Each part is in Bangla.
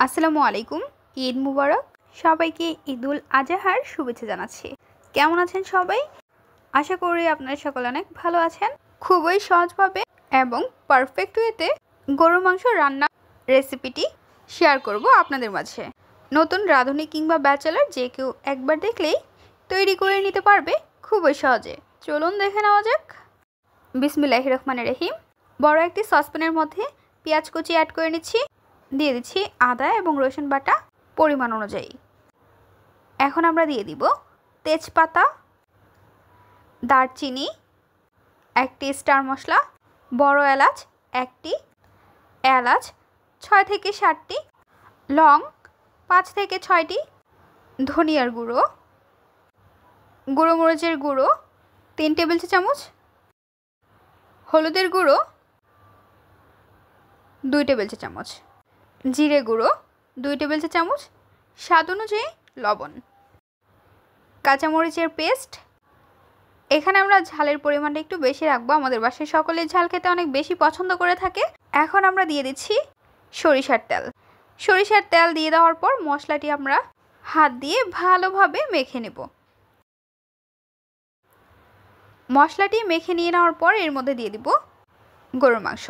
আসসালামু আলাইকুম। ঈদ মুবারক। সবাইকে ঈদুল আজহার শুভেচ্ছা জানাচ্ছি। কেমন আছেন সবাই? আশা করি আপনারা সকলে অনেক ভালো আছেন। খুবই সহজভাবে এবং পারফেক্ট ওয়েতে গরুর মাংস রান্না রেসিপিটি শেয়ার করব আপনাদের মাঝে। নতুন রাঁধুনি কিংবা ব্যাচেলর যে কেউ একবার দেখলেই তৈরি করে নিতে পারবে খুবই সহজে। চলুন দেখে নেওয়া যাক। বিসমিল্লাহির রহমানির রহিম। বড় একটি সসপ্যানের মধ্যে পেঁয়াজ কুচি অ্যাড করে নিচ্ছি। দিয়ে দিচ্ছি আদা এবং রসুন বাটা পরিমাণ অনুযায়ী। এখন আমরা দিয়ে দিব তেজপাতা, দারচিনি, একটি স্টার মশলা, বড় এলাচ একটি, এলাচ 6 থেকে 7টি, লং 5 থেকে 6টি, ধনিয়ার গুঁড়ো, গুঁড়ো মরিচের গুঁড়ো 3 টেবিল চামচ, হলুদের গুঁড়ো 2 টেবিল চামচ, জিরে গুঁড়ো 2 টেবিল চামচ, স্বাদ অনুযায়ী লবণ, কাঁচামরিচের পেস্ট। এখানে আমরা ঝালের পরিমাণটা একটু বেশি রাখবো, আমাদের বাসায় সকলে ঝাল খেতে অনেক বেশি পছন্দ করে থাকে। এখন আমরা দিয়ে দিচ্ছি সরিষার তেল। সরিষার তেল দিয়ে দেওয়ার পর মশলাটি আমরা হাত দিয়ে ভালোভাবে মেখে নেব। মশলাটি মেখে নিয়ে নেওয়ার পর এর মধ্যে দিয়ে দিব গরুর মাংস।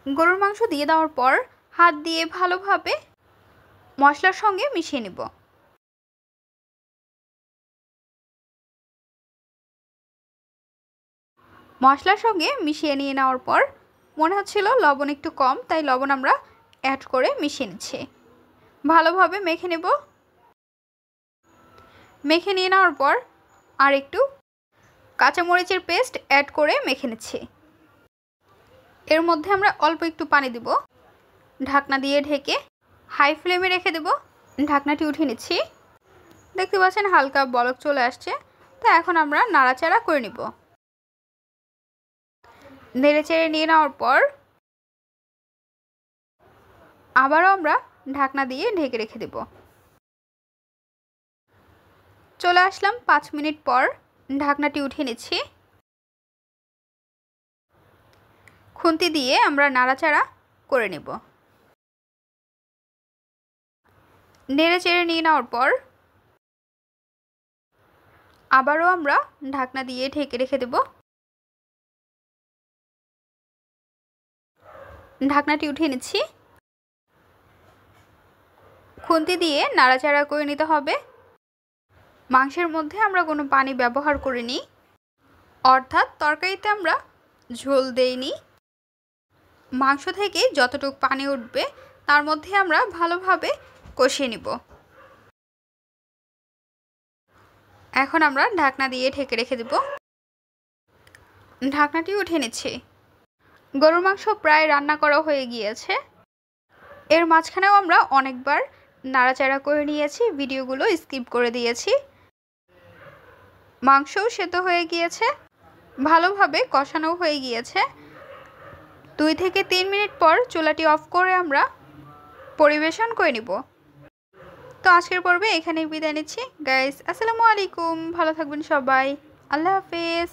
গরুর মাংস দিয়ে দেওয়ার পর হাত দিয়ে ভালোভাবে মশলার সঙ্গে মিশিয়ে নেব। মশলার সঙ্গে মিশিয়ে নিয়ে নেওয়ার পর মনে হচ্ছিল লবণ একটু কম, তাই লবণ আমরা অ্যাড করে মিশিয়ে নিচ্ছি। ভালোভাবে মেখে নেব। মেখে নিয়ে নেওয়ার পর আর একটু কাঁচামরিচের পেস্ট অ্যাড করে মেখে নিচ্ছি। এর মধ্যে আমরা অল্প একটু পানি দেব। ঢাকনা দিয়ে ঢেকে হাই ফ্লেমে রেখে দেব। ঢাকনাটি উঠিয়ে নিচ্ছি। দেখতে পাচ্ছেন হালকা বলক চলে আসছে। তো এখন আমরা নাড়াচাড়া করে নিব। নেড়েচেড়ে নিয়ে নেওয়ার পর আবারও আমরা ঢাকনা দিয়ে ঢেকে রেখে দেব। চলে আসলাম 5 মিনিট পর। ঢাকনাটি উঠিয়ে নিচ্ছি। খুন্তি দিয়ে আমরা নাড়াচাড়া করে নেব। নেড়েচেড়ে নিয়ে নেওয়ার পর আবারও আমরা ঢাকনা দিয়ে ঢেকে রেখে দেব। ঢাকনাটি উঠিয়ে নিচ্ছি। খুন্তি দিয়ে নাড়াচাড়া করে নিতে হবে। মাংসের মধ্যে আমরা কোনো পানি ব্যবহার করিনি, অর্থাৎ তরকারিতে আমরা ঝোল দেইনি। মাংস থেকে যতটুকু পানি উঠবে তার মধ্যে আমরা ভালোভাবে কষিয়ে নিব। এখন আমরা ঢাকনা দিয়ে ঢেকে রেখে দেব। ঢাকনাটি উঠিয়ে নিচ্ছি। গরুর মাংস প্রায় রান্না করা হয়ে গিয়েছে। এর মাঝখানেও আমরা অনেকবার নাড়াচাড়া করে নিয়েছি, ভিডিওগুলো স্কিপ করে দিয়েছি। মাংসও সেদ্ধ হয়ে গিয়েছে, ভালোভাবে কষানো হয়ে গিয়েছে। 2 থেকে 3 মিনিট পর চুলাটি অফ করে আমরা পরিবেশন করে নিব। তো আজকের পর্বে এখানেই বিদায় নিচ্ছি গাইস। আসসালামু আলাইকুম। ভালো থাকবেন সবাই। আল্লাহ হাফেজ।